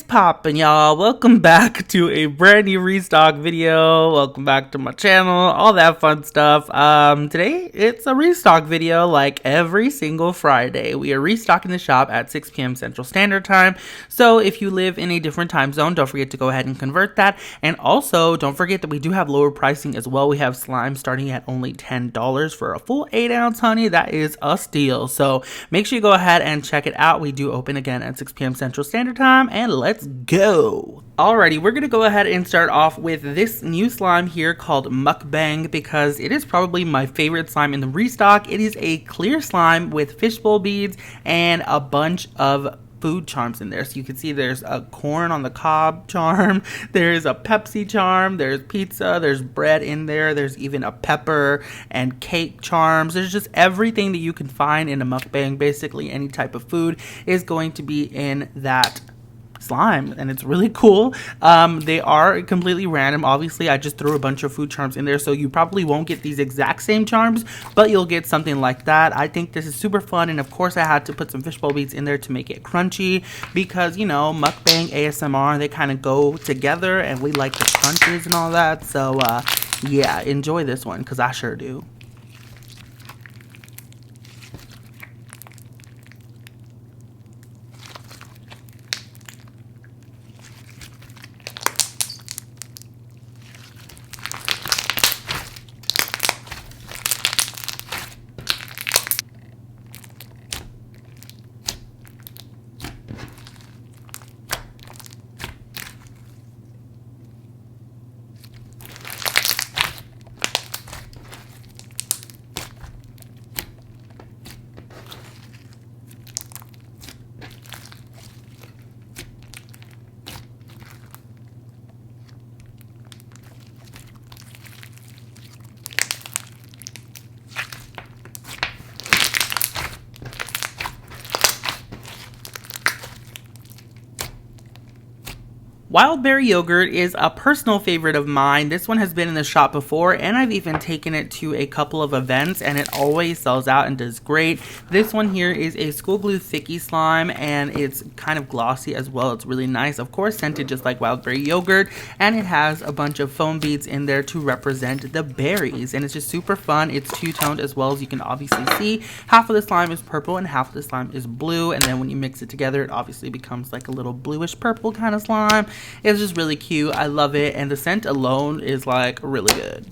is poppin', y'all? Welcome back to a brand new restock video. Welcome back to my channel, all that fun stuff. Today it's a restock video like every single Friday. We are restocking the shop at 6 p.m. Central Standard Time. So if you live in a different time zone, don't forget to go ahead and convert that. And also, don't forget that we do have lower pricing as well. We have slime starting at only $10 for a full 8-ounce honey. That is a steal. So make sure you go ahead and check it out. We do open again at 6 p.m. Central Standard Time, and let's go. Alrighty, we're gonna go ahead and start off with this new slime here called MUKBANG because it is probably my favorite slime in the restock. It is a clear slime with fishbowl beads and a bunch of food charms in there. So you can see there's a corn on the cob charm, there's a Pepsi charm, there's pizza, there's bread in there, there's even a pepper and cake charms. There's just everything that you can find in a mukbang. Basically any type of food is going to be in that slime, and it's really cool. They are completely random. Obviously I just threw a bunch of food charms in there, so you probably won't get these exact same charms, but you'll get something like that. I think this is super fun, and of course I had to put some fishbowl beads in there to make it crunchy because, you know, mukbang, ASMR, they kind of go together, and we like the crunches and all that. So yeah, enjoy this one because I sure do. Wild berry yogurt is a personal favorite of mine. This one has been in the shop before, and I've even taken it to a couple of events, and it always sells out and does great. This one here is a school glue thicky slime, and it's kind of glossy as well. It's really nice, of course, scented just like wild berry yogurt, and it has a bunch of foam beads in there to represent the berries, and it's just super fun. It's two-toned as well, as you can obviously see. Half of the slime is purple and half of the slime is blue, and then when you mix it together, it obviously becomes like a little bluish purple kind of slime. It's just really cute. I love it, and the scent alone is like really good.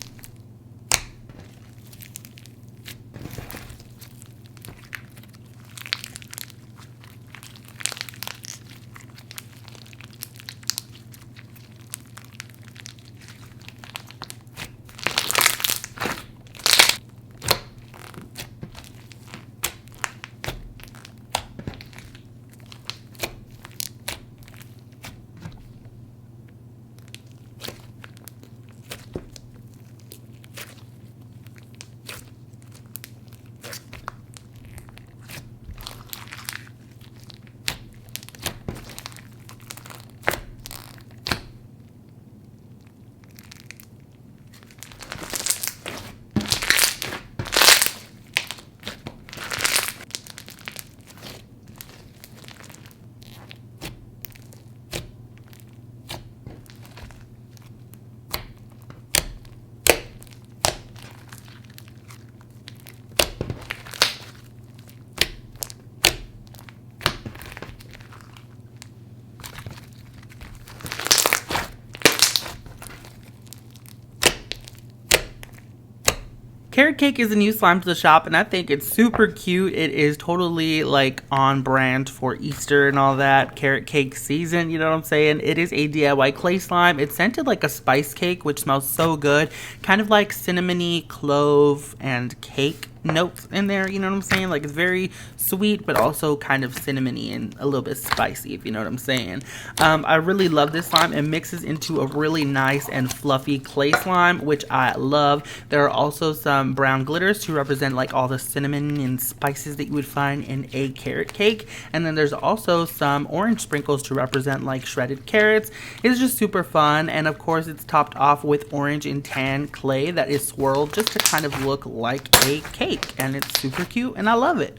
Carrot cake is a new slime to the shop, and I think it's super cute. It is totally like on brand for Easter and all that. Carrot cake season, you know what I'm saying? It is a DIY clay slime. It's scented like a spice cake, which smells so good. Kind of like cinnamony, clove, and cake notes in there, you know what I'm saying? Like, it's very sweet, but also kind of cinnamony and a little bit spicy, if you know what I'm saying. I really love this slime. It mixes into a really nice and fluffy clay slime, which I love. There are also some brown glitters to represent like all the cinnamon and spices that you would find in a carrot cake, and then there's also some orange sprinkles to represent like shredded carrots. It's just super fun, and of course it's topped off with orange and tan clay that is swirled just to kind of look like a cake, and it's super cute and I love it.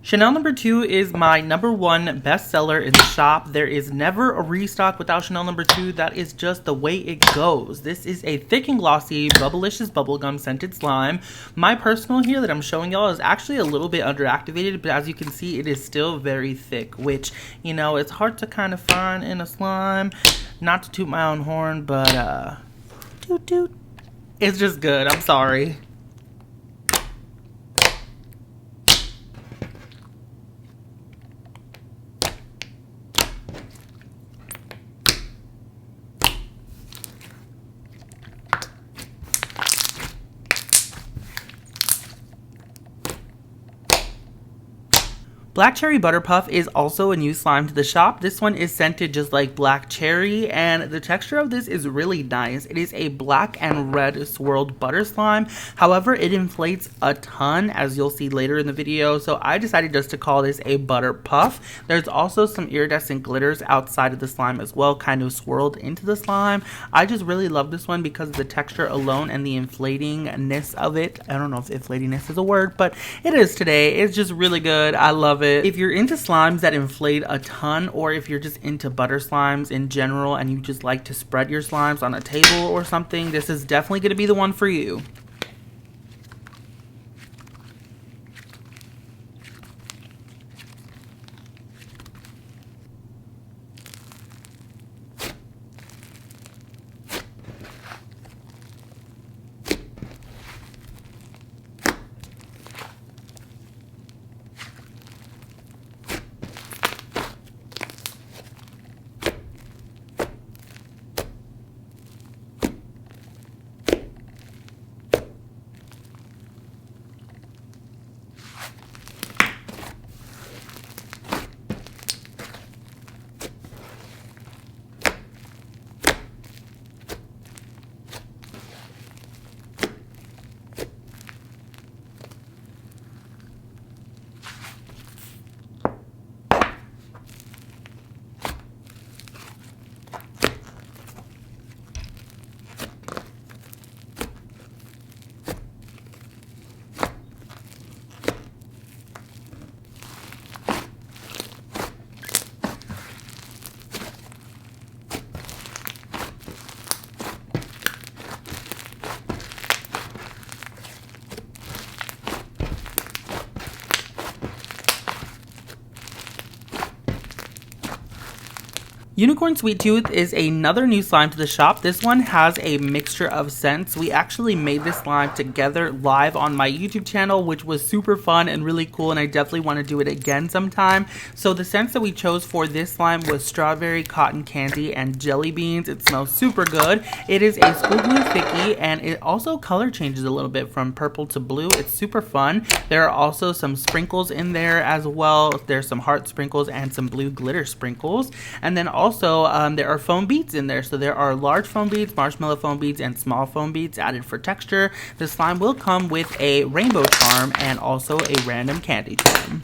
Chanel number 2 is my number 1 bestseller in the shop. There is never a restock without Chanel number 2. That is just the way it goes. This is a thick and glossy, bubblicious bubblegum scented slime. My personal here that I'm showing y'all is actually a little bit underactivated, but as you can see, it is still very thick, which, you know, it's hard to kind of find in a slime. Not to toot my own horn, but, toot toot. It's just good. I'm sorry. Black Cherry Butter Puff is also a new slime to the shop. This one is scented just like black cherry, and the texture of this is really nice. It is a black and red swirled butter slime. However, it inflates a ton, as you'll see later in the video, so I decided just to call this a butter puff. There's also some iridescent glitters outside of the slime as well, kind of swirled into the slime. I just really love this one because of the texture alone and the inflatingness of it. I don't know if inflatingness is a word, but it is today. It's just really good. I love it. If you're into slimes that inflate a ton, or if you're just into butter slimes in general and you just like to spread your slimes on a table or something, this is definitely going to be the one for you. Unicorn Sweet Tooth is another new slime to the shop. This one has a mixture of scents. We actually made this slime together live on my YouTube channel, which was super fun and really cool, and I definitely want to do it again sometime. So the scents that we chose for this slime was strawberry, cotton candy, and jelly beans. It smells super good. It is a school glue thicky, and it also color changes a little bit from purple to blue. It's super fun. There are also some sprinkles in there as well. There's some heart sprinkles and some blue glitter sprinkles, and then also there are foam beads in there. So there are large foam beads, marshmallow foam beads, and small foam beads added for texture. The slime will come with a rainbow charm and also a random candy charm.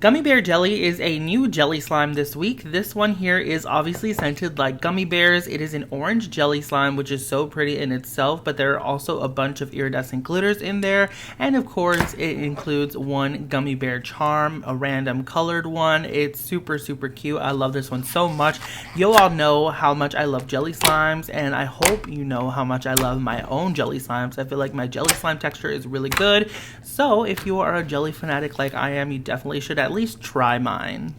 Gummy Bear Jelly is a new jelly slime this week. This one here is obviously scented like gummy bears. It is an orange jelly slime, which is so pretty in itself, but there are also a bunch of iridescent glitters in there. And of course, it includes one gummy bear charm, a random colored one. It's super, super cute. I love this one so much. You all know how much I love jelly slimes, and I hope you know how much I love my own jelly slimes. I feel like my jelly slime texture is really good. So if you are a jelly fanatic like I am, you definitely should at least try mine.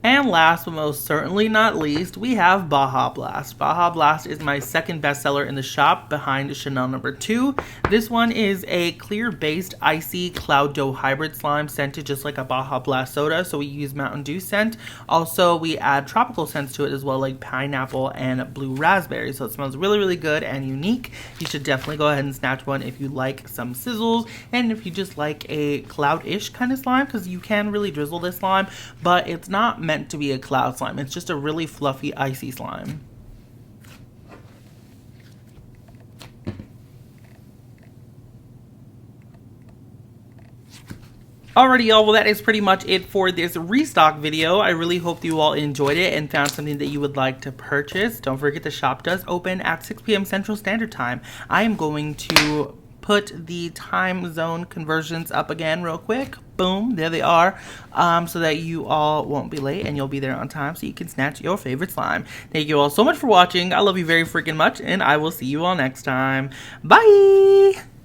And last but most certainly not least, we have Baja Blast. Baja Blast is my second bestseller in the shop behind Chanel No. 2. This one is a clear-based icy cloud dough hybrid slime scented just like a Baja Blast soda, so we use Mountain Dew scent. Also, we add tropical scents to it as well, like pineapple and blue raspberry, so it smells really, really good and unique. You should definitely go ahead and snatch one if you like some sizzles, and if you just like a cloud-ish kind of slime, because you can really drizzle this slime, but it's not meant to be a cloud slime. It's just a really fluffy, icy slime. Alrighty, y'all, well, that is pretty much it for this restock video. I really hope you all enjoyed it and found something that you would like to purchase. Don't forget the shop does open at 6 p.m. Central Standard Time. I am going to put the time zone conversions up again real quick. Boom, there they are, so that you all won't be late and you'll be there on time so you can snatch your favorite slime. Thank you all so much for watching. I love you very freaking much, and I will see you all next time. Bye!